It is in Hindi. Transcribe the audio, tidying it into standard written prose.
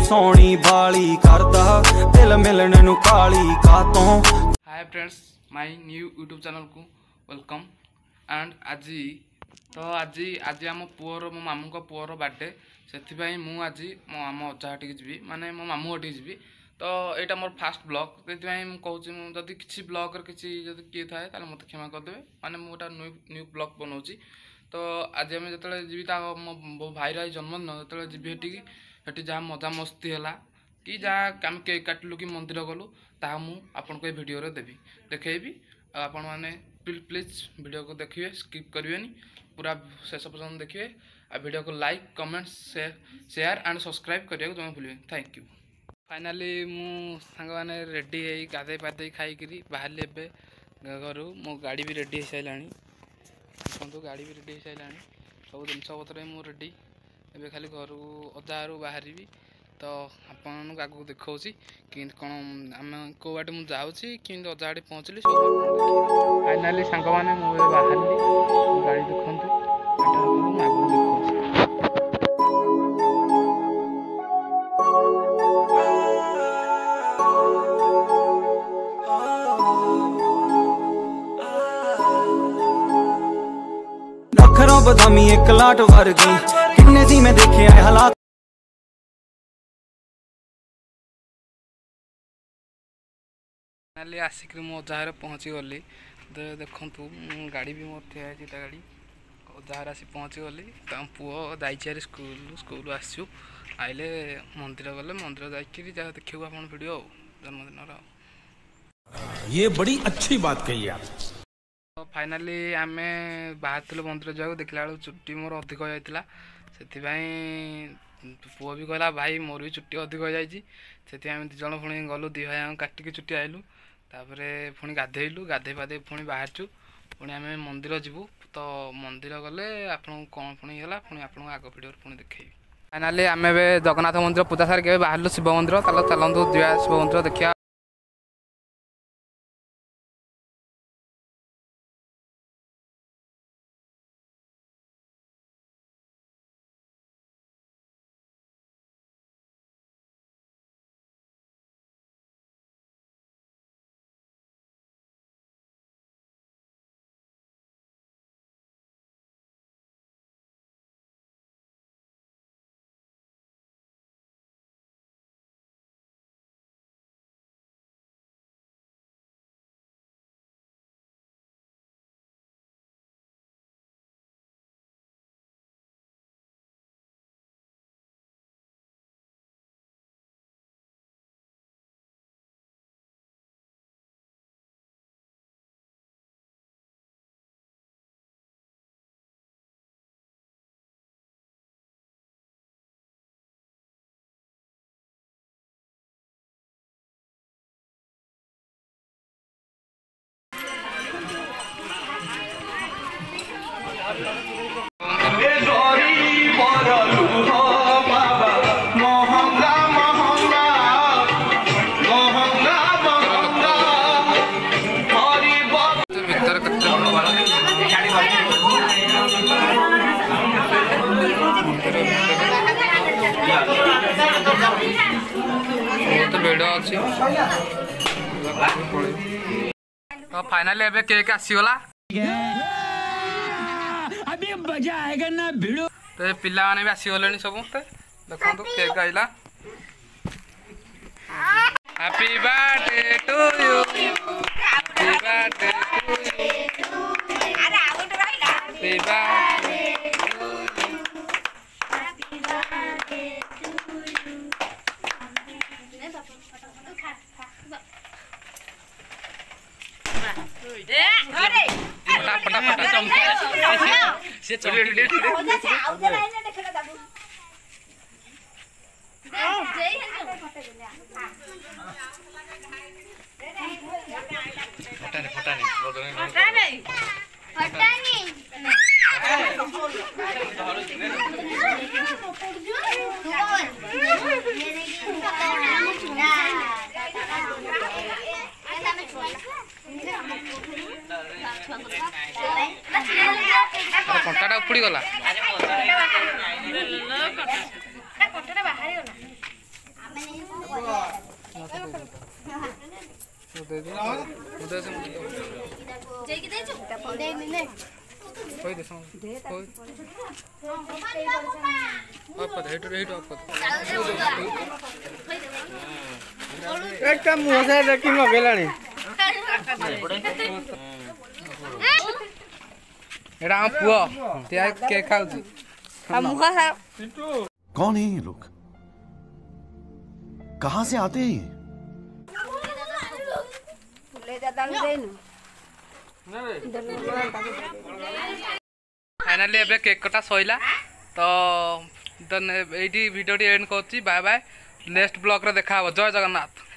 सोनी बाली करदा दिल मिलने नु काली कातों। Hi friends, my new YouTube channel को वेलकम। एंड आज आम पुअर मो मामू को पुअर बर्थडे से मु आज मो आम अजा हटिक जी माने मो मामू हटिक जी। तो यहाँ मोर फास्ट ब्लॉग से कहूँ जदि किसी ब्लॉग किसी किए थाए मत क्षमा करदे माने मुझे न्यू ब्लॉग बनाऊँगी। तो आज आम जो जी मो भाईर जन्मदिन जो जी हेटी जहाँ मजा मस्ती है कि जहाँ आम केक काटिलु कि मंदिर गलु ता मुझे ये वीडियो देवी देखी आपण मैंने प्लीज वीडियो को देखिए, स्किप करेंगे पूरा शेष पर्यटन देखिए। वीडियो को like comment share and subscribe करने को जमा भूलें। Thank you. फाइनाली सांग मैंने रेडी है गाधे पाधे खाई बाहर एवं घर मो गाड़ी भी रेडी हो सारा देखो, गाड़ी भी रेडी हो सारा सब जिनस पत्र मु रेडी एवं खाली घर अजा घर बाहर। तो आपन आगू देखा कि कौन आम कौ बाटे मुझे जाऊँगी कि अजा आड़े पहुँचली सब फाइनाली सांग मैंने मुझे बाहरी गाड़ी देखूँ आगू देखा। नखरों बदामी एक लाट वर्गी किन्ने सी मैं देखे आए हालात। आसिक मो अजा पहुँची गली देखु गाड़ी भी मोर ठिया गाड़ी अजा आसी पहुँची गली। तो पुओ जाइए स्कूल आसचु आइले मंदिर गले मंदिर जाकि जहाँ देखिए आप वीडियो जन्मदिन। ये बड़ी अच्छी बात कही आप। तो फाइनाली आम बाहर मंदिर जाओ देखला बेलू चुट्टी मोर अधिक हो जाता से पुओ भी कहला भाई मोर भी चुट्टी अधिक हो जाए से आम दिज पुणी गलु दी भाई काटिकी चुट्टी आइलु तापर पुणी गाधेलु गाधे पाधे पुणी बाहरचु पुणी आम मंदिर जीवु। तो मंदिर गले आपन कौन पुणी है पुणी आप आग वीडियो पुणी देखी। फाइनाली आम जगन्नाथ मंदिर पूजा सार के बाहर शिव मंदिर चलतु जा शिव मंदिर देखा। तो फाइनली एबे केक आसीगला अभी मजा आएगा ना भिड़ो। तो पिला माने भी आसीगले सब देखो केक आइला। Happy birthday to you, happy birthday to you, happy birthday कंटाटा उपड़ी गला मुँह से देखी मगेलानी एटा हम पुओ त्या के खाउची कौन है ये लोग कहाँ से आते हैं फाइनाली एबे केक कटा सइला तो एटी वीडियो एंड करछि बाय बाय नेक्स्ट ब्लॉग रे देखा जय जगन्नाथ।